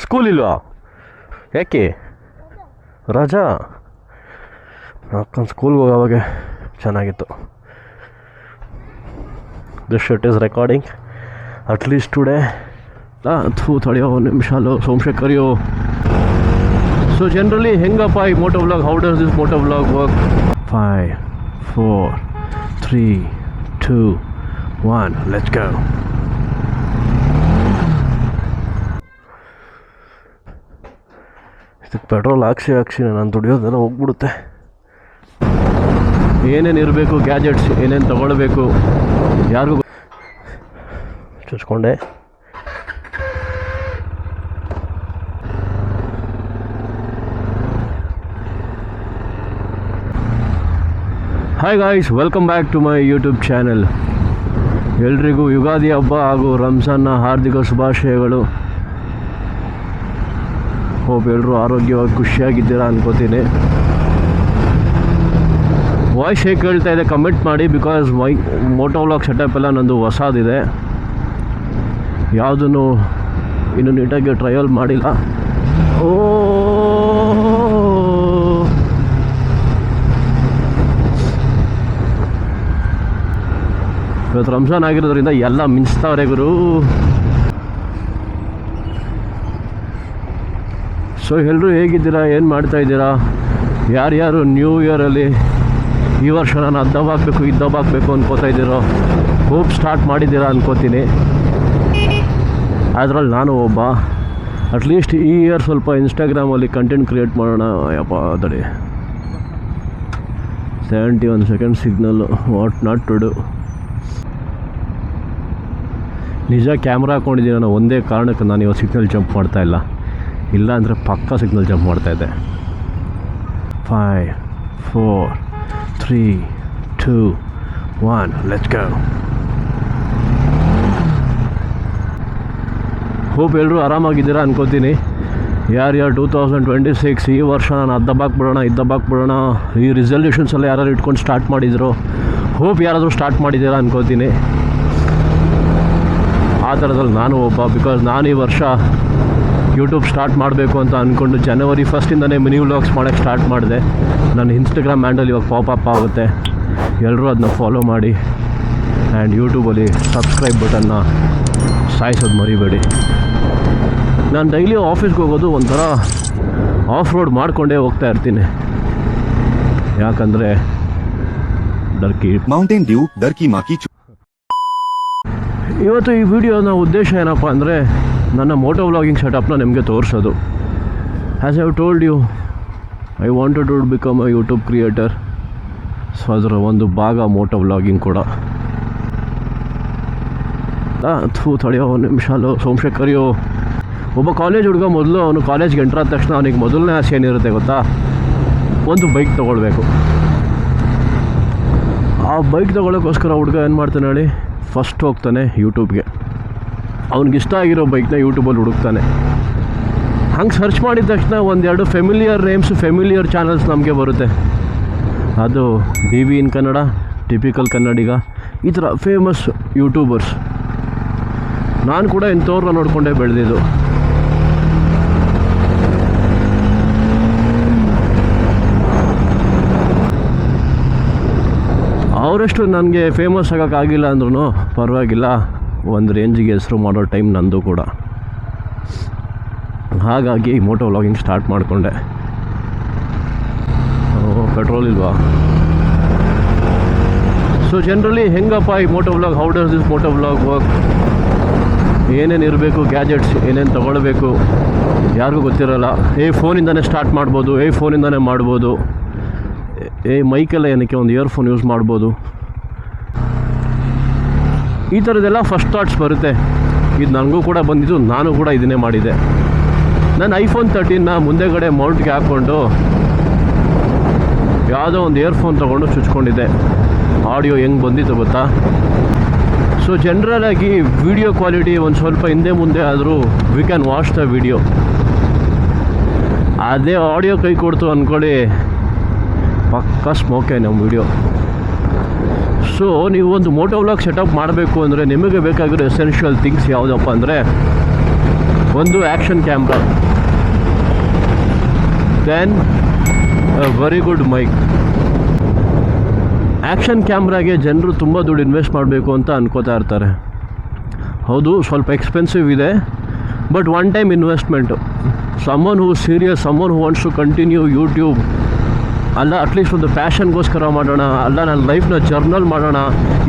School ಇಲ್ವಾ? ಯಾಕೆ ರಜಾ? ಅಕ್ಕನ ಸ್ಕೂಲ್ಗೆ ಹೋಗೋವಾಗ ಚೆನ್ನಾಗಿತ್ತು. This shit is recording at least today. ತಡೆಯೋ ಒಂದು ನಿಮಿಷ ಅಲ್ಲೋ ಸೋಮಶೇಖರಿಯೋ. ಸೊ ಜನರಲಿ ಹೆಂಗಪ್ಪ ಈ moto vlog, how does this moto vlog work? 5 4 3 2 1 let's go. ಇದಕ್ಕೆ ಪೆಟ್ರೋಲ್ ಹಾಕ್ಸಿ ನಾನು ದುಡಿಯೋದೆಲ್ಲ ಹೋಗ್ಬಿಡುತ್ತೆ. ಏನೇನು ಇರಬೇಕು ಗ್ಯಾಜೆಟ್ಸ್, ಏನೇನು ತೊಗೊಳ್ಬೇಕು ಯಾರಿಗೂ ಚುಚ್ಕೊಂಡೆ. Hi guys, welcome back to my YouTube channel. ಎಲ್ರಿಗೂ ಯುಗಾದಿ ಹಬ್ಬ ಹಾಗೂ ರಂಜಾನ್ನ ಹಾರ್ದಿಕ ಶುಭಾಶಯಗಳು. ಹೋಪ್ ಎಲ್ಲರೂ ಆರೋಗ್ಯವಾಗಿ ಖುಷಿಯಾಗಿದ್ದೀರಾ ಅನ್ಕೋತೀನಿ. ವಾಯ್ಸ್ ಹೇಗೆ ಕೇಳ್ತಾ ಇದೆ ಕಮೆಂಟ್ ಮಾಡಿ, ಬಿಕಾಸ್ ಮೋಟೋ ವ್ಲಾಗ್ ಸೆಟಪ್ ಎಲ್ಲ ನಂದು ಹೊಸದಿದೆ, ಯಾವುದನ್ನು ಇನ್ನೂ ನೀಟಾಗಿ ಟ್ರಯಲ್ ಮಾಡಿಲ್ಲ. ಇವತ್ತು ರಂಜಾನ್ ಆಗಿರೋದ್ರಿಂದ ಎಲ್ಲ ಮಿಂಚ್ತಾವ್ರೆ ಗುರು. ಸೊ ಎಲ್ಲರೂ ಹೇಗಿದ್ದೀರಾ, ಏನು ಮಾಡ್ತಾಯಿದ್ದೀರಾ? ಯಾರ್ಯಾರು ನ್ಯೂ ಇಯರಲ್ಲಿ ಈ ವರ್ಷ ನಾನು ಅದು ದಬ್ಬಾಕಬೇಕು ಅನ್ಕೋತಾ ಇದ್ದೀರೋ, ಹೋಪ್ ಸ್ಟಾರ್ಟ್ ಮಾಡಿದ್ದೀರಾ ಅನ್ಕೋತೀನಿ. ಅದರಲ್ಲಿ ನಾನು ಒಬ್ಬ. ಅಟ್ಲೀಸ್ಟ್ ಈ ಇಯರ್ ಸ್ವಲ್ಪ ಇನ್ಸ್ಟಾಗ್ರಾಮಲ್ಲಿ ಕಂಟೆಂಟ್ ಕ್ರಿಯೇಟ್ ಮಾಡೋಣ. ಯಪ್ಪ ಅದಡಿ 71 second signal, what not to do. ನಿಜ ಕ್ಯಾಮ್ರಾ ಹಾಕ್ಕೊಂಡಿದ್ದೀನಿ ನಾನು, ಒಂದೇ ಕಾರಣಕ್ಕೆ ನಾನು ಇವತ್ತು ಸಿಗ್ನಲ್ ಜಂಪ್ ಮಾಡ್ತಾಯಿಲ್ಲ, ಇಲ್ಲ ಅಂದರೆ ಪಕ್ಕಾ ಸಿಗ್ನಲ್ ಜಂಪ್ ಮಾಡ್ತಾಯಿದ್ದೆ. 5 4 3 2 1 ಲೆಟ್ಸ್ ಗೋ. ಹೋಪ್ ಎಲ್ಲರೂ ಆರಾಮಾಗಿದ್ದೀರಾ ಅನ್ಕೋತೀನಿ. ಯಾರ್ಯಾರು 2026 ಈ ವರ್ಷ ನಾನು ಅದು ದಬ್ಬಾಕ್ಬಿಡೋಣ ಈ ರಿಸಲ್ಯೂಷನ್ಸ್ ಎಲ್ಲ ಯಾರು ಇಟ್ಕೊಂಡು ಸ್ಟಾರ್ಟ್ ಮಾಡಿದ್ರು, ಹೋಪ್ ಯಾರಾದರೂ ಸ್ಟಾರ್ಟ್ ಮಾಡಿದ್ದೀರಾ ಅನ್ಕೋತೀನಿ. ಆ ಥರದಲ್ಲಿ ನಾನು ಒಬ್ಬ. ಬಿಕಾಸ್ ನಾನು ಈ ವರ್ಷ ಯೂಟ್ಯೂಬ್ ಸ್ಟಾರ್ಟ್ ಮಾಡಬೇಕು ಅಂತ ಅಂದ್ಕೊಂಡು ಜನವರಿ 1 ಮಿನಿ ವ್ಲಾಗ್ಸ್ ಮಾಡೋಕ್ಕೆ ಸ್ಟಾರ್ಟ್ ಮಾಡಿದೆ. ನನ್ನ ಇನ್ಸ್ಟಾಗ್ರಾಮ್ ಹ್ಯಾಂಡಲ್ ಇವಾಗ ಪಾಪಪ್ ಆಗುತ್ತೆ, ಎಲ್ಲರೂ ಅದನ್ನ ಫಾಲೋ ಮಾಡಿ. ಆ್ಯಂಡ್ ಯೂಟ್ಯೂಬಲ್ಲಿ ಸಬ್ಸ್ಕ್ರೈಬ್ ಬಟನ್ನ ಸಾಯಿಸೋದು ಮರಿಬೇಡಿ. ನಾನು ಡೈಲಿ ಆಫೀಸ್ಗೆ ಹೋಗೋದು ಒಂಥರ ಆಫ್ ರೋಡ್ ಮಾಡಿಕೊಂಡೇ ಹೋಗ್ತಾ ಇರ್ತೀನಿ, ಯಾಕಂದರೆ ಡರ್ಕಿ ಮೌಂಟೇನ್ ಡ್ಯೂ ಡರ್ಕಿ ಮಾಕಿ. ಇವತ್ತು ಈ ವಿಡಿಯೋನ ಉದ್ದೇಶ ಏನಪ್ಪ ಅಂದರೆ, ನನ್ನ ಮೋಟೋ ವ್ಲಾಗಿಂಗ್ ಸೆಟಪ್ನ ನಿಮಗೆ ತೋರಿಸೋದು. As I have told you, I wanted to become a YouTube creator. So ಅದರ ಒಂದು ಭಾಗ ಮೋಟೋ ವ್ಲಾಗಿಂಗ್ ಕೂಡ. ತಡೆಯೋ ಒಂದು ನಿಮಿಷ ಅಲ್ಲೋ ಸೋಮಶೇಖರಿಯೋ. ಒಬ್ಬ ಕಾಲೇಜ್ ಹುಡುಗ ಮೊದಲು ಅವನು ಕಾಲೇಜ್ಗೆ ಎಂಟ್ರ್ ಆದ ತಕ್ಷಣ ಅವನಿಗೆ ಮೊದಲನೇ ಆಸೆ ಏನಿರುತ್ತೆ ಗೊತ್ತಾ? ಒಂದು ಬೈಕ್ ತೊಗೊಳ್ಬೇಕು. ಆ ಬೈಕ್ ತೊಗೊಳ್ಳೋಕ್ಕೋಸ್ಕರ ಹುಡುಗ ಏನು ಮಾಡ್ತಾನೆ ಹೇಳಿ, ಫಸ್ಟ್ ಹೋಗ್ತಾನೆ ಯೂಟ್ಯೂಬ್ಗೆ. ಅವ್ನಿಗಿಷ್ಟ ಆಗಿರೋ ಬೈಕ್ನ ಯೂಟ್ಯೂಬಲ್ಲಿ ಹುಡುಕ್ತಾನೆ. ಹಂಗೆ ಸರ್ಚ್ ಮಾಡಿದ ತಕ್ಷಣ ಒಂದೆರಡು ಫೆಮಿಲಿಯರ್ ನೇಮ್ಸ್, ಫೆಮಿಲಿಯರ್ ಚಾನಲ್ಸ್ ನಮಗೆ ಬರುತ್ತೆ. ಅದು DV ಇನ್ ಕನ್ನಡ, ಟಿಪಿಕಲ್ ಕನ್ನಡಿಗ, ಈ ಥರ ಫೇಮಸ್ ಯೂಟ್ಯೂಬರ್ಸ್. ನಾನು ಕೂಡ ಇಂಥವ್ರನ್ನ ನೋಡಿಕೊಂಡೇ ಬೆಳೆದಿದ್ದು. ಅವರಷ್ಟು ನನಗೆ ಫೇಮಸ್ ಆಗೋಕ್ಕಾಗಿಲ್ಲ ಅಂದ್ರೂ ಪರವಾಗಿಲ್ಲ, ಒಂದು ರೇಂಜಿಗೆ ಹೆಸರು ಮಾಡೋ ಟೈಮ್ ನಂದು ಕೂಡ. ಹಾಗಾಗಿ ಮೋಟೋ ವ್ಲಾಗಿಂಗ್ ಸ್ಟಾರ್ಟ್ ಮಾಡಿಕೊಂಡೆ. ಪೆಟ್ರೋಲ್ ಇಲ್ವಾ? ಸೊ ಜನರಲಿ ಹೆಂಗಪ್ಪ ಈ moto vlog, how does this moto vlog work? ಏನೇನು ಇರಬೇಕು ಗ್ಯಾಜೆಟ್ಸ್, ಏನೇನು ತೊಗೊಳ್ಬೇಕು ಯಾರಿಗೂ ಗೊತ್ತಿರೋಲ್ಲ. ಫೋನಿಂದನೇ ಸ್ಟಾರ್ಟ್ ಮಾಡ್ಬೋದು, ಫೋನಿಂದನೇ ಮಾಡ್ಬೋದು. ಮೈಕೆಲ್ಲ ಏನಕ್ಕೆ, ಒಂದು ಇಯರ್ಫೋನ್ ಯೂಸ್ ಮಾಡ್ಬೋದು. ಈ ಥರದ್ದೆಲ್ಲ ಫಸ್ಟ್ ಥಾಟ್ಸ್ ಬರುತ್ತೆ. ಇದು ನನಗೂ ಕೂಡ ಬಂದಿದ್ದು, ನಾನು ಕೂಡ ಇದನ್ನೇ ಮಾಡಿದ್ದೆ. ನಾನು iPhone 13ನ ಮುಂದೆಗಡೆ ಮೌಂಟ್ಗೆ ಹಾಕ್ಕೊಂಡು ಯಾವುದೋ ಒಂದು ಇಯರ್ಫೋನ್ ತೊಗೊಂಡು ಚುಚ್ಕೊಂಡಿದ್ದೆ. ಆಡಿಯೋ ಹೆಂಗೆ ಬಂದಿತ್ತು ಗೊತ್ತಾ? ಸೊ ಜನರಲಾಗಿ ವಿಡಿಯೋ ಕ್ವಾಲಿಟಿ ಒಂದು ಸ್ವಲ್ಪ ಹಿಂದೆ ಮುಂದೆ ಆದರೂ we can watch the video. ಅದೇ ಆಡಿಯೋ ಕೈ ಕೊಡ್ತು ಅಂದ್ಕೊಳ್ಳಿ, ಪಕ್ಕಾ ಸ್ಮೋಕೆ ನಮ್ಮ ವಿಡಿಯೋ. ಸೊ ನೀವು ಒಂದು ಮೋಟೋ ವ್ಲಾಗ್ ಸೆಟಪ್ ಮಾಡಬೇಕು ಅಂದರೆ ನಿಮಗೆ ಬೇಕಾಗಿರೋ ಎಸೆನ್ಷಿಯಲ್ ಥಿಂಗ್ಸ್ ಯಾವುದಪ್ಪ ಅಂದರೆ, ಒಂದು action camera, then very good mic. Action ಕ್ಯಾಮ್ರಾಗೆ ಜನರು ತುಂಬ ದುಡ್ಡು ಇನ್ವೆಸ್ಟ್ ಮಾಡಬೇಕು ಅಂತ ಅನ್ಕೋತಾ ಇರ್ತಾರೆ. ಹೌದು, ಸ್ವಲ್ಪ ಎಕ್ಸ್ಪೆನ್ಸಿವ್ ಇದೆ, but one time investment. Someone who serious, someone who wants to continue YouTube, ಅಲ್ಲ ಅಟ್ಲೀಸ್ಟ್ ಒಂದು ಪ್ಯಾಷನ್ಗೋಸ್ಕರ ಮಾಡೋಣ, ಅಲ್ಲ ನನ್ನ ಲೈಫ್ನ ಜರ್ನಲ್ ಮಾಡೋಣ,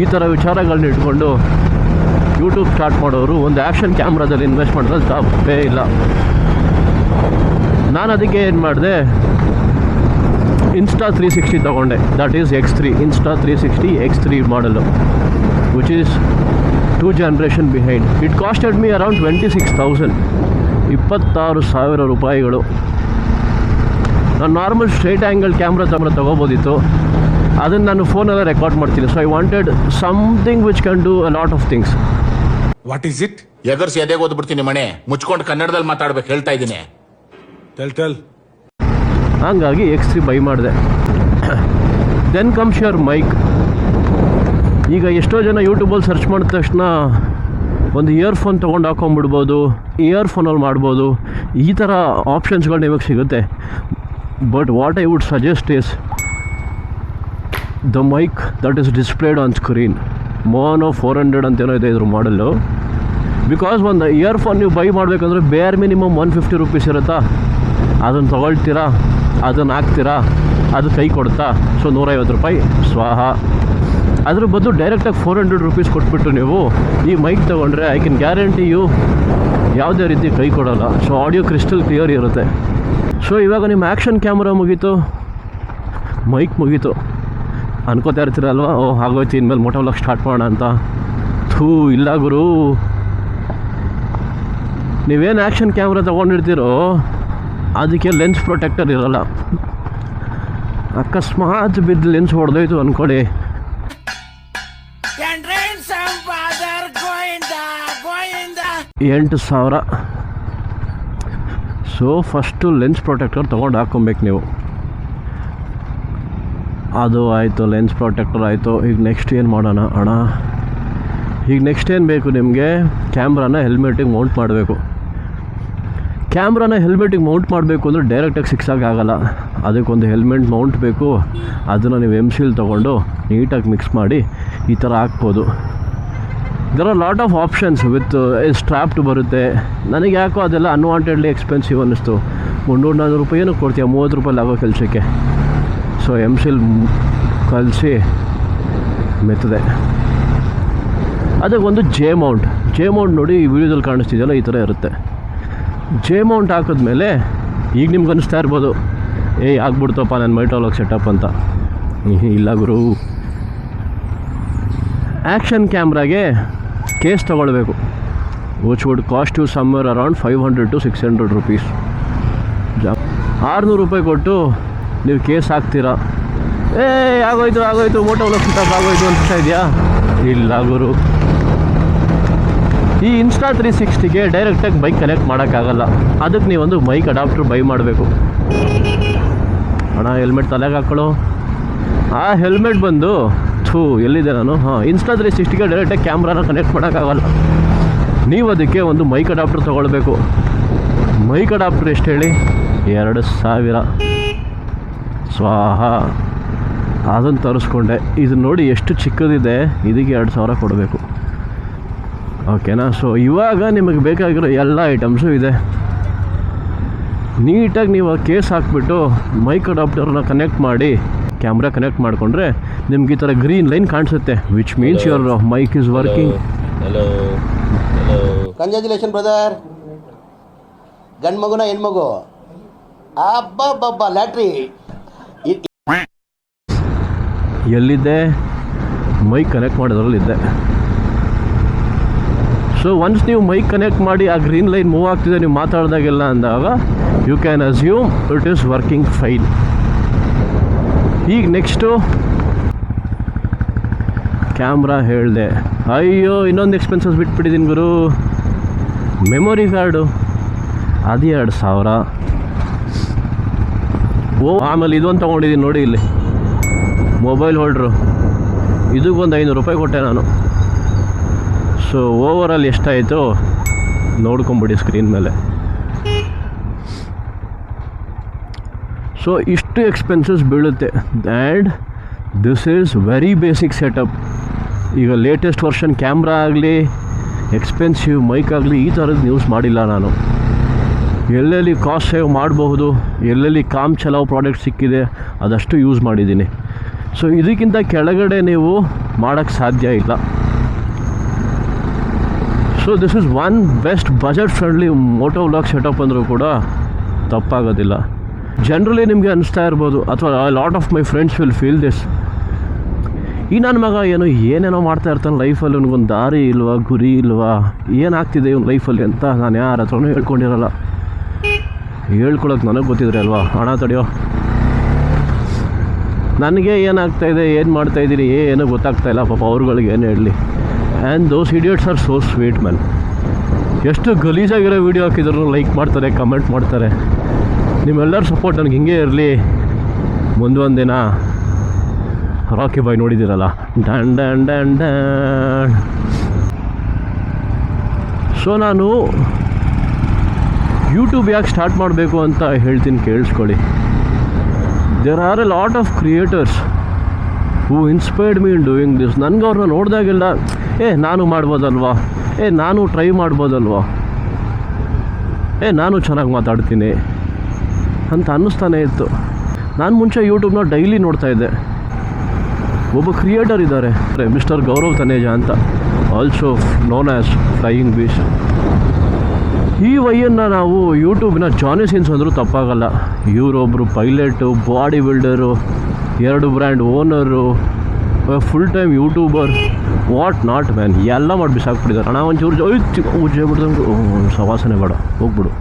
ಈ ಥರ ವಿಚಾರಗಳನ್ನ ಇಟ್ಕೊಂಡು ಯೂಟ್ಯೂಬ್ ಸ್ಟಾರ್ಟ್ ಮಾಡೋರು ಒಂದು ಆ್ಯಕ್ಷನ್ ಕ್ಯಾಮ್ರಾದಲ್ಲಿ ಇನ್ವೆಸ್ಟ್ ಮಾಡಿದ್ರೆ ತಪ್ಪೇ ಇಲ್ಲ. ನಾನು ಅದಕ್ಕೆ ಏನು ಮಾಡಿದೆ, ಇನ್ಸ್ಟಾ 360 ತೊಗೊಂಡೆ. That is X3, insta 360 X3 ಮಾಡಲು, which is 2 generation behind. It costed me around 26,000, 26,000 ರೂಪಾಯಿಗಳು. ನಾನು ನಾರ್ಮಲ್ ಸ್ಟ್ರೈಟ್ ಆ್ಯಂಗಲ್ ಕ್ಯಾಮ್ರಾ ತೊಗೋಬೋದಿತ್ತು, ಅದನ್ನು ನಾನು ಫೋನಲ್ಲೇ ರೆಕಾರ್ಡ್ ಮಾಡ್ತೀನಿ. So I wanted something which can do a lot of things. What is it? ಎದರ್ಸಿ ಎದೆಗೆ ಓದ್ಬಿಡ್ತೀನಿ ಮನೆ ಮುಚ್ಕೊಂಡು ಕನ್ನಡದಲ್ಲಿ ಮಾತಾಡ್ಬೇಕು ಹೇಳ್ತಾ ಇದ್ದೀನಿ. ಟೆಲ್ ಹಂಗಾಗಿ X3 ಬೈ ಮಾಡಿದೆ. Then comes your mic. ಈಗ ಎಷ್ಟೋ ಜನ ಯೂಟ್ಯೂಬಲ್ಲಿ ಸರ್ಚ್ ಮಾಡಿದ ತಕ್ಷಣ ಒಂದು ಇಯರ್ಫೋನ್ ತೊಗೊಂಡು ಹಾಕೊಂಡ್ಬಿಡ್ಬೋದು, ಇಯರ್ಫೋನಲ್ಲಿ ಮಾಡ್ಬೋದು, ಈ ಥರ ಆಪ್ಷನ್ಸ್ಗಳು ನಿಮಗೆ ಸಿಗುತ್ತೆ. But what I would suggest is the mic that is displayed on screen. Mono 400 ಅಂತೇನೋ ಇದೆ ಇದ್ರ ಮಾಡಲ್ಲು. ಬಿಕಾಸ್ ಒಂದು ಇಯರ್ಫೋನ್ ನೀವು ಬೈ ಮಾಡಬೇಕಂದ್ರೆ ಬೇರ್ ಮಿನಿಮಮ್ 150 ರೂಪೀಸ್ ಇರುತ್ತಾ, ಅದನ್ನು ತೊಗೊಳ್ತೀರಾ, ಅದನ್ನು ಹಾಕ್ತೀರಾ, ಅದು ಕೈ ಕೊಡ್ತಾ, ಸೊ 150 ರೂಪಾಯಿ ಸ್ವಾಹ. ಅದ್ರ ಬದಲು ಡೈರೆಕ್ಟಾಗಿ 400 ರೂಪೀಸ್ ಕೊಟ್ಬಿಟ್ಟು ನೀವು ಈ ಮೈಕ್ ತೊಗೊಂಡ್ರೆ ಐ ಕ್ಯಾನ್ ಗ್ಯಾರಂಟಿ ಯು ಯಾವುದೇ ರೀತಿ ಕೈ ಕೊಡೋಲ್ಲ. ಸೊ ಆಡಿಯೋ ಕ್ರಿಸ್ಟಲ್ ಕ್ಲಿಯರ್ ಇರುತ್ತೆ. ಸೊ ಇವಾಗ ನಿಮ್ಮ ಆ್ಯಕ್ಷನ್ ಕ್ಯಾಮ್ರಾ ಮುಗೀತು, ಮೈಕ್ ಮುಗೀತು, ಅನ್ಕೋತಾ ಇರ್ತೀರಲ್ವ, ಓ ಆಗೋಯ್ತು ಇನ್ಮೇಲೆ ಮೋಟೋ ವ್ಲಾಗ್ ಸ್ಟಾರ್ಟ್ ಮಾಡೋಣ ಅಂತ. ಇಲ್ಲ ಗುರು, ನೀವೇನು ಆ್ಯಕ್ಷನ್ ಕ್ಯಾಮ್ರಾ ತೊಗೊಂಡಿರ್ತೀರೋ ಅದಕ್ಕೆ ಲೆನ್ಸ್ ಪ್ರೊಟೆಕ್ಟರ್ ಇರೋಲ್ಲ. ಅಕಸ್ಮಾತ್ ಬಿದ್ದು ಲೆನ್ಸ್ ಹೊಡೆದೋಯ್ತು ಅಂದ್ಕೊಳ್ಳಿ, 8,000. ಸೊ ಫಸ್ಟು ಲೆನ್ಸ್ ಪ್ರೊಟೆಕ್ಟರ್ ತೊಗೊಂಡು ಹಾಕ್ಕೊಬೇಕು ನೀವು. ಅದು ಆಯಿತು, ಲೆನ್ಸ್ ಪ್ರೊಟೆಕ್ಟರ್ ಆಯಿತು. ಈಗ ನೆಕ್ಸ್ಟ್ ಏನು ಮಾಡೋಣ ಅಣ್ಣ? ಈಗ ನೆಕ್ಸ್ಟ್ ಏನು ಬೇಕು ನಿಮಗೆ? ಕ್ಯಾಮ್ರಾನ ಹೆಲ್ಮೆಟಿಗೆ ಮೌಂಟ್ ಮಾಡಬೇಕು. ಕ್ಯಾಮ್ರಾನ ಹೆಲ್ಮೆಟಿಗೆ ಮೌಂಟ್ ಮಾಡಬೇಕು ಅಂದರೆ ಡೈರೆಕ್ಟಾಗಿ ಸಿಕ್ಸಾಗಲ್ಲ, ಅದಕ್ಕೊಂದು ಹೆಲ್ಮೆಟ್ ಮೌಂಟ್ ಬೇಕು. ಅದನ್ನು ನೀವು M-Seal ತೊಗೊಂಡು ನೀಟಾಗಿ ಮಿಕ್ಸ್ ಮಾಡಿ ಈ ಥರ ಹಾಕ್ಬೋದು. There are lot of options with strapped ಬರುತ್ತೆ. ನನಗೆ ಯಾಕೋ ಅದೆಲ್ಲ ಅನ್ವಾಂಟೆಡ್ಲಿ ಎಕ್ಸ್ಪೆನ್ಸಿವ್ ಅನ್ನಿಸ್ತು. 300-400 ರೂಪಾಯಿನೂ ಕೊಡ್ತೀಯ 30 ರೂಪಾಯಿ ಆಗೋ ಕೆಲಸಕ್ಕೆ. ಸೊ M-Seal ಕಲಿಸಿ ಮೆತ್ತದೆ. ಅದಕ್ಕೊಂದು ಜೆ ಮೌಂಟ್ ನೋಡಿ ಈ ವಿಡಿಯೋದಲ್ಲಿ ಕಾಣಿಸ್ತಿದೆಯಲ್ಲ, ಈ ಥರ ಇರುತ್ತೆ. ಜೆ ಮೌಂಟ್ ಹಾಕಿದ್ಮೇಲೆ ಈಗ ನಿಮ್ಗೆ ಅನಿಸ್ತಾ ಇರ್ಬೋದು, ಆಗ್ಬಿಡ್ತಪ್ಪ ನನ್ನ ಮೋಟೋ ವ್ಲಾಗ್ ಸೆಟಪ್ ಅಂತ. ಇಲ್ಲ ಗುರು, ಆ್ಯಕ್ಷನ್ ಕ್ಯಾಮ್ರಾಗೆ ಕೇಸ್ ತೊಗೊಳ್ಬೇಕು, which would cost you somewhere around 500 to 600 rupees. 600 ರೂಪಾಯಿ ಕೊಟ್ಟು ನೀವು ಕೇಸ್ ಹಾಕ್ತೀರಾ, ಆಗೋಯ್ತು ಮೋಟೋ ವ್ಲಾಗ್ ಸೆಟಪ್ ಆಗೋಯ್ತು ಅನಿಸ್ತಾ ಇದೆಯಾ? ಇಲ್ಲ ಗುರು, ಈ ಇನ್ಸ್ಟಾ 360ಗೆ ಡೈರೆಕ್ಟಾಗಿ ಬೈಕ್ ಕನೆಕ್ಟ್ ಮಾಡೋಕ್ಕಾಗಲ್ಲ. ಅದಕ್ಕೆ ನೀವೊಂದು ಮೈಕ್ ಅಡಾಪ್ಟರ್ ಬೈ ಮಾಡಬೇಕು. ಅಣ್ಣ ಹೆಲ್ಮೆಟ್ ತಲೆಗೆ ಹಾಕ್ಕೊಳ್ಳೋ. ಆ ಹೆಲ್ಮೆಟ್ ಬಂದು ಎಲ್ಲಿದೆ ನಾನು? ಇನ್ಸ್ಟಾ 360ಗೆ ಡೈರೆಕ್ಟಾಗಿ ಕ್ಯಾಮ್ರಾನ ಕನೆಕ್ಟ್ ಮಾಡೋಕ್ಕಾಗಲ್ಲ. ನೀವು ಅದಕ್ಕೆ ಒಂದು ಮೈಕ್ ಅಡಾಪ್ಟರ್ ತೊಗೊಳ್ಬೇಕು. ಮೈಕ್ ಅಡಾಪ್ಟರ್ ಎಷ್ಟು ಹೇಳಿ? 2,000 ಸ್ವಾಹ. ಅದನ್ನು ತರಿಸ್ಕೊಂಡೆ. ಇದು ನೋಡಿ ಎಷ್ಟು ಚಿಕ್ಕದಿದೆ, ಇದಕ್ಕೆ 2,000 ಕೊಡಬೇಕು. ಓಕೆನಾ? ಸೊ ಇವಾಗ ನಿಮಗೆ ಬೇಕಾಗಿರೋ ಎಲ್ಲ ಐಟಮ್ಸು ಇದೆ. ನೀಟಾಗಿ ನೀವು ಕೇಸ್ ಹಾಕ್ಬಿಟ್ಟು ಮೈಕ್ ಅಡಾಪ್ಟರ್ನ ಕನೆಕ್ಟ್ ಮಾಡಿ ಕ್ಯಾಮ್ರಾ ಕನೆಕ್ಟ್ ಮಾಡಿಕೊಂಡ್ರೆ ನಿಮ್ಗೆ ಈ ಥರ ಗ್ರೀನ್ ಲೈನ್ ಕಾಣಿಸುತ್ತೆ, which means your mic is working. Congratulation brother. ಗಂಡು ಮಗುನ ಹೆಣ್ಮಗು? ಅಬ್ಬಬ್ಬಬ್ಬ, ಲ್ಯಾಟ್ರಿ. ಎಲ್ಲಿದ್ದೆ? ಮೈಕ್ ಕನೆಕ್ಟ್ ಮಾಡೋದ್ರಲ್ಲಿದ್ದೆ. ಸೊ ಒನ್ಸ್ ನೀವು ಮೈಕ್ ಕನೆಕ್ಟ್ ಮಾಡಿ ಆ ಗ್ರೀನ್ ಲೈನ್ ಮೂವ್ ಆಗ್ತಿದೆ ನೀವು ಮಾತಾಡಿದಾಗೆಲ್ಲ ಅಂದಾಗ you can assume it is working fine. ಈಗ ನೆಕ್ಸ್ಟು ಕ್ಯಾಮ್ರಾ ಹೇಳಿದೆ. ಅಯ್ಯೋ, ಇನ್ನೊಂದು ಎಕ್ಸ್ಪೆನ್ಸಸ್ ಬಿಟ್ಬಿಟ್ಟಿದ್ದೀನಿ ಗುರು, ಮೆಮೊರಿ ಕಾರ್ಡು. ಅದು 2,000. ಆಮೇಲೆ ಇದೊಂದು ತೊಗೊಂಡಿದ್ದೀನಿ ನೋಡಿ, ಇಲ್ಲಿ ಮೊಬೈಲ್ ಹೋಲ್ಡ್ರು, ಇದಕ್ಕೊಂದು 500 ರೂಪಾಯಿ ಕೊಟ್ಟೆ ನಾನು. ಸೊ ಓವರಾಲ್ ಎಷ್ಟಾಯಿತು? ನೋಡ್ಕೊಂಬಿಡಿ ಸ್ಕ್ರೀನ್ ಮೇಲೆ. ಸೊ ಇಷ್ಟು ಎಕ್ಸ್ಪೆನ್ಸಸ್ ಬೀಳುತ್ತೆ. And this is very basic setup. ಈಗ ಲೇಟೆಸ್ಟ್ ವರ್ಷನ್ ಕ್ಯಾಮ್ರಾ ಆಗಲಿ, ಎಕ್ಸ್ಪೆನ್ಸಿವ್ ಮೈಕ್ ಆಗಲಿ, ಈ ಥರದ್ದು ಯೂಸ್ ಮಾಡಿಲ್ಲ ನಾನು. ಎಲ್ಲೆಲ್ಲಿ ಕಾಸ್ಟ್ ಸೇವ್ ಮಾಡಬಹುದು, ಎಲ್ಲೆಲ್ಲಿ ಕಾಮ್ ಚಲಾವ್ ಪ್ರಾಡಕ್ಟ್ ಸಿಕ್ಕಿದೆ ಅದಷ್ಟು ಯೂಸ್ ಮಾಡಿದ್ದೀನಿ. ಸೊ ಇದಕ್ಕಿಂತ ಕೆಳಗಡೆ ನೀವು ಮಾಡೋಕ್ಕೆ ಸಾಧ್ಯ ಇಲ್ಲ. So this is one best budget friendly moto vlog setup ಅಂದರೂ ಕೂಡ ತಪ್ಪಾಗೋದಿಲ್ಲ. ಜನರಲಿ ನಿಮಗೆ ಅನಿಸ್ತಾ ಇರ್ಬೋದು, ಅಥವಾ lot of my friends will feel this, ಈ ನನ್ನ ಮಗ ಏನೇನೋ ಮಾಡ್ತಾ ಇರ್ತಾನೆ ಲೈಫಲ್ಲಿ, ಅವ್ನಿಗೊಂದು ದಾರಿ ಇಲ್ವಾ, ಗುರಿ ಇಲ್ವಾ, ಏನಾಗ್ತಿದೆ ಇವ್ನ ಲೈಫಲ್ಲಿ ಅಂತ ನಾನು ಯಾರ ಹತ್ರನೂ ಹೇಳ್ಕೊಂಡಿರಲ್ಲ. ಹೇಳ್ಕೊಳಕ್ಕೆ ನನಗೆ ಗೊತ್ತಿದ್ರೆ ಅಲ್ವಾ, ಹಣ ತಡೆಯೋ, ನನಗೆ ಏನಾಗ್ತಾಯಿದೆ, ಏನು ಮಾಡ್ತಾಯಿದ್ದೀನಿ ಏನೂ ಗೊತ್ತಾಗ್ತಾಯಿಲ್ಲ ಪಾಪ ಅವ್ರುಗಳಿಗೆ ಏನು ಹೇಳಲಿ. And those idiots are so sweet man. ಎಷ್ಟು ಗಲೀಜಾಗಿರೋ ವೀಡಿಯೋ ಹಾಕಿದ್ರು ಲೈಕ್ ಮಾಡ್ತಾರೆ, ಕಮೆಂಟ್ ಮಾಡ್ತಾರೆ. ನಿಮ್ಮೆಲ್ಲರ ಸಪೋರ್ಟ್ ನನಗೆ ಹಿಂಗೆ ಇರಲಿ. ಮುಂದೊಂದು ದಿನ ರಾಕಿ ಬಾಯ್ ನೋಡಿದ್ದೀರಲ್ಲ, ಡ್ಯಾನ್ ಡ್ಯಾನ್ ಡ್ಯಾನ್ ಡ್ಯಾನ್. ಸೊ ನಾನು ಯೂಟ್ಯೂಬ್ ಯಾಕೆ ಸ್ಟಾರ್ಟ್ ಮಾಡಬೇಕು ಅಂತ ಹೇಳ್ತೀನಿ, ಕೇಳಿಸ್ಕೊಳ್ಳಿ. There are a lot of creators who inspired me in doing this. ನನಗೆ ಅವ್ರನ್ನ ನೋಡಿದಾಗೆಲ್ಲ ನಾನು ಮಾಡ್ಬೋದಲ್ವಾ, ನಾನು ಟ್ರೈ ಮಾಡ್ಬೋದಲ್ವಾ, ನಾನು ಚೆನ್ನಾಗಿ ಮಾತಾಡ್ತೀನಿ ಅಂತ ಅನ್ನಿಸ್ತಾನೆ ಇತ್ತು. ನಾನು ಮುಂಚೆ ಯೂಟ್ಯೂಬ್ನ ಡೈಲಿ ನೋಡ್ತಾ ಇದ್ದೆ. ಒಬ್ಬ ಕ್ರಿಯೇಟರ್ ಇದ್ದಾರೆ, ಮಿಸ್ಟರ್ ಗೌರವ್ ತನೇಜಾ ಅಂತ, also known as Flying Beast. ಈ ವೈಯನ್ನು ನಾವು ಯೂಟ್ಯೂಬಿನ ಜಾನಿ ಸಿನ್ಸ್ ಅಂದರೂ ತಪ್ಪಾಗಲ್ಲ. ಇವರೊಬ್ಬರು pilot, body builder, 2 brand owner, full time YouTuber, what not man, ಎಲ್ಲ ಮಾಡಿ ಬಿಸಾಕ್ಬಿಟ್ಟಿದ್ದಾರೆ. ಹಣ ಒಂಚೂರು ಉಜ್ಜೆ ಬಿಡ್ದಂಗೆ ಸವಾಸನೆ ಬೇಡ, ಹೋಗ್ಬಿಡು.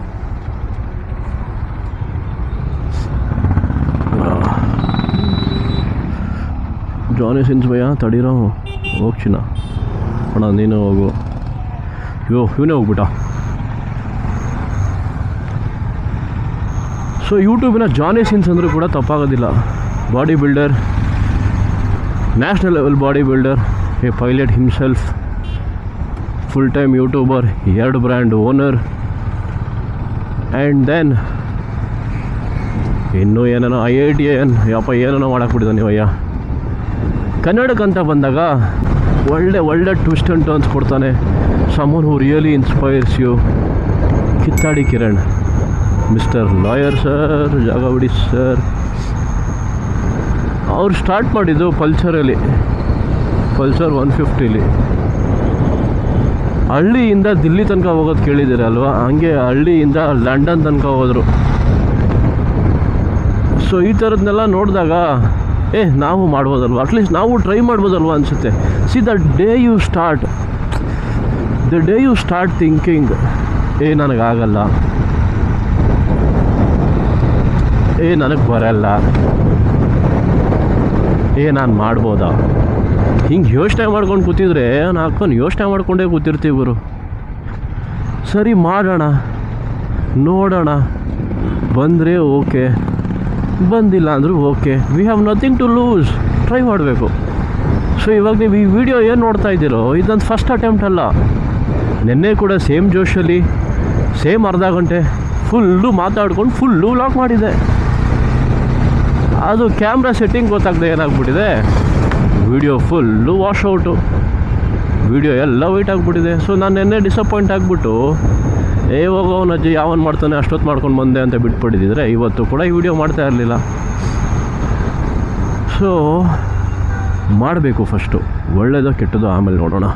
ಜಾನಿ ಸಿನ್ಸ್ ಭಯ ತಡೀರೋ, ಹೋಗ್ಚಿನ ಅಣ್ಣ, ನೀನು ಹೋಗು. ಇವನೇ ಹೋಗ್ಬಿಟ್ಟ. ಸೊ ಯೂಟ್ಯೂಬಿನ ಜಾನಿ ಸಿನ್ಸ್ ಅಂದರೂ ಕೂಡ ತಪ್ಪಾಗೋದಿಲ್ಲ. Body builder, national level body builder, a pilot himself, full time YouTuber, 2 brand owner, and then ಇನ್ನೂ ಏನೇನೋ IITN ಏನೇನೋ ಮಾಡಾಕ್ಬಿಟ್ಟಿದ್ದಾನೆ ನೀವಯ್ಯ. ಕನ್ನಡಕ್ಕಂತ ಬಂದಾಗ ಒಳ್ಳೆ ಟ್ವಿಸ್ಟ್ ಆ್ಯಂಡ್ ಟರ್ನ್ಸ್ ಕೊಡ್ತಾನೆ. Someone who really inspires you. ಕಿತ್ತಾಡಿ ಕಿರಣ್, ಮಿಸ್ಟರ್ ಲಾಯರ್ ಸರ್, ಜಾಗವಡಿ ಸರ್, ಅವ್ರು ಸ್ಟಾರ್ಟ್ ಮಾಡಿದ್ದು ಪಲ್ಸರಲ್ಲಿ, ಪಲ್ಸರ್ 150ಲಿ. ಹಳ್ಳಿಯಿಂದ ದಿಲ್ಲಿ ತನಕ ಹೋಗೋದು ಕೇಳಿದ್ದೀರ ಅಲ್ವಾ, ಹಂಗೆ ಹಳ್ಳಿಯಿಂದ ಲಂಡನ್ ತನಕ ಹೋದರು. ಸೊ ಈ ಥರದನ್ನೆಲ್ಲ ನೋಡಿದಾಗ ನಾವು ಮಾಡ್ಬೋದಲ್ವ, ಅಟ್ಲೀಸ್ಟ್ ನಾವು ಟ್ರೈ ಮಾಡ್ಬೋದಲ್ವ ಅನಿಸುತ್ತೆ. See the day you start thinking ನನಗಾಗಲ್ಲ, ನನಗೆ ಬರಲ್ಲ, ನಾನು ಮಾಡ್ಬೋದಾ, ಹಿಂಗೆ ಯೋಚನೆ ಮಾಡ್ಕೊಂಡು ಕೂತಿದ್ರೆ ಯೋಚನೆ ಮಾಡ್ಕೊಂಡೇ ಕೂತಿರ್ತೀವಿ ಗುರು. ಸರಿ ಮಾಡೋಣ, ನೋಡೋಣ, ಬಂದರೆ ಓಕೆ, ಬಂದಿಲ್ಲ ಅಂದರೂ okay, we have nothing to lose, try ಮಾಡಬೇಕು. ಸೊ ಇವಾಗ ನೀವು ಈ ವಿಡಿಯೋ ಏನು ನೋಡ್ತಾ ಇದ್ದೀರೋ, ಇದೊಂದು ಫಸ್ಟ್ ಅಟೆಂಪ್ಟ್ ಅಲ್ಲ. ನಿನ್ನೆ ಕೂಡ ಸೇಮ್ ಜೋಶಲ್ಲಿ ಸೇಮ್ ಅರ್ಧ ಗಂಟೆ ಫುಲ್ಲು ಮಾತಾಡ್ಕೊಂಡು ಫುಲ್ಲು ವ್ಲಾಗ್ ಮಾಡಿದೆ. ಅದು ಕ್ಯಾಮ್ರಾ ಸೆಟ್ಟಿಂಗ್ ಗೊತ್ತಾಗದೆ ಏನಾಗ್ಬಿಟ್ಟಿದೆ, ವಿಡಿಯೋ ಫುಲ್ಲು ವಾಶ್ಔಟು, ವಿಡಿಯೋ ಎಲ್ಲ ವೈಟ್ ಆಗಿಬಿಟ್ಟಿದೆ. ಸೊ ನಾನು ನಿನ್ನೆ ಡಿಸಪಾಯಿಂಟ್ ಆಗಿಬಿಟ್ಟು ಹೋಗೋನಜ್ಜಿ ಯಾವನು ಮಾಡ್ತಾನೆ ಅಷ್ಟೊತ್ತು ಮಾಡ್ಕೊಂಡು ಬಂದೆ ಅಂತ ಬಿಟ್ಬಿಟ್ಟಿದ್ದರೆ ಇವತ್ತು ಕೂಡ ಈ ವಿಡಿಯೋ ಮಾಡ್ತಾ ಇರಲಿಲ್ಲ. ಸೊ ಮಾಡಬೇಕು ಫಸ್ಟು, ಒಳ್ಳೆಯದೋ ಕೆಟ್ಟದೋ ಆಮೇಲೆ ನೋಡೋಣ.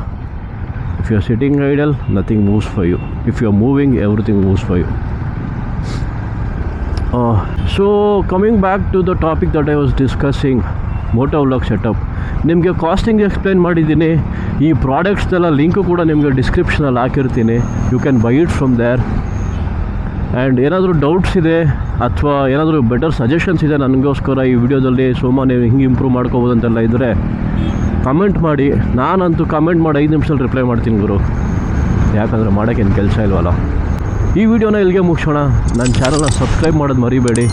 If you are sitting idle, nothing moves for you. If you are moving, everything moves for you. So coming back to the topic that I was discussing, moto vlog setup. ನಿಮಗೆ costing explain ಮಾಡಿದ್ದೀನಿ. ಈ ಪ್ರಾಡಕ್ಟ್ಸ್ದೆಲ್ಲ link ಕೂಡ ನಿಮಗೆ ಡಿಸ್ಕ್ರಿಪ್ಷನಲ್ಲಿ ಹಾಕಿರ್ತೀನಿ. You can buy it from there. And ಏನಾದರೂ doubts ಇದೆ ಅಥವಾ ಏನಾದರೂ ಬೆಟರ್ ಸಜೆಷನ್ಸ್ ಇದೆ ನನಗೋಸ್ಕರ ಈ ವಿಡಿಯೋದಲ್ಲಿ, ನೀವು ಹಿಂಗೆ ಇಂಪ್ರೂವ್ ಮಾಡ್ಕೋಬೋದು ಅಂತೆಲ್ಲ ಇದ್ದರೆ ಕಮೆಂಟ್ ಮಾಡಿ. ನಾನಂತೂ ಕಮೆಂಟ್ ಮಾಡಿ 5 ನಿಮಿಷದಲ್ಲಿ ರಿಪ್ಲೈ ಮಾಡ್ತೀನಿ ಗುರು, ಯಾಕಂದರೆ ಮಾಡೋಕ್ಕೇನು ಕೆಲಸ ಇಲ್ವಲ್ಲ. ಈ ವಿಡಿಯೋನ ಇಲ್ಲಿಗೆ ಮುಗಿಸೋಣ. ನನ್ನ ಚಾನಲ್ನ ಸಬ್ಸ್ಕ್ರೈಬ್ ಮಾಡೋದು ಮರಿಬೇಡಿ.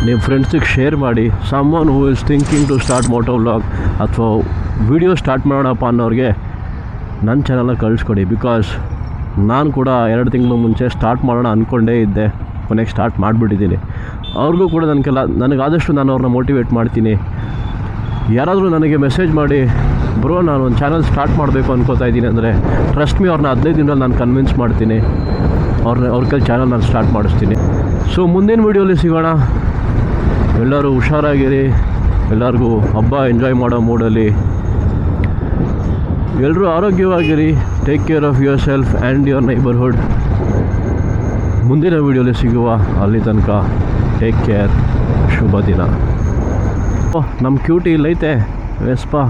ನಿಮ್ಮ ಫ್ರೆಂಡ್ಸಿಗೆ ಶೇರ್ ಮಾಡಿ. Someone who is thinking to start moto vlog ಅಥವಾ ವಿಡಿಯೋ ಸ್ಟಾರ್ಟ್ ಮಾಡೋಣಪ್ಪ ಅನ್ನೋರಿಗೆ ನನ್ನ ಚಾನಲ್ನ ಕಳಿಸ್ಕೊಡಿ. ಬಿಕಾಸ್ ನಾನು ಕೂಡ 2 ತಿಂಗಳು ಮುಂಚೆ ಸ್ಟಾರ್ಟ್ ಮಾಡೋಣ ಅಂದ್ಕೊಂಡೇ ಇದ್ದೆ, ಕೊನೆಗೆ ಸ್ಟಾರ್ಟ್ ಮಾಡಿಬಿಟ್ಟಿದ್ದೀನಿ. ಅವ್ರಿಗೂ ಕೂಡ ನನಗಾದಷ್ಟು ನಾನು ಅವ್ರನ್ನ ಮೋಟಿವೇಟ್ ಮಾಡ್ತೀನಿ. ಯಾರಾದರೂ ನನಗೆ ಮೆಸೇಜ್ ಮಾಡಿ ಬ್ರೋ ನಾನು ಒಂದು ಚಾನಲ್ ಸ್ಟಾರ್ಟ್ ಮಾಡಬೇಕು ಅನ್ಕೋತಾ ಇದ್ದೀನಿ ಅಂದರೆ ಟ್ರಸ್ಟ್ ಮೀ, ಅವ್ರನ್ನ 15 ದಿನದಲ್ಲಿ ನಾನು ಕನ್ವಿನ್ಸ್ ಮಾಡ್ತೀನಿ, ಅವ್ರ ಕೈಲಿ ಚಾನಲ್ ನಾನು ಸ್ಟಾರ್ಟ್ ಮಾಡಿಸ್ತೀನಿ. ಸೊ ಮುಂದಿನ ವೀಡಿಯೋಲಿ ಸಿಗೋಣ. ಎಲ್ಲರೂ ಹುಷಾರಾಗಿರಿ, ಎಲ್ಲರಿಗೂ ಹಬ್ಬ ಎಂಜಾಯ್ ಮಾಡೋ ಮೂಡಲ್ಲಿ ಎಲ್ಲರೂ ಆರೋಗ್ಯವಾಗಿರಿ. Take care of yourself and your neighbourhood. ಮುಂದಿನ ವೀಡಿಯೋಲಿ ಸಿಗುವ, ಅಲ್ಲಿ ತನಕ ಟೇಕ್ ಕೇರ್. ಶುಭ ದಿನ. ನಮ್ಮ ಕ್ಯೂಟಿ ಇಲ್ಲೈತೆ ವೆಸ್ಪಾ.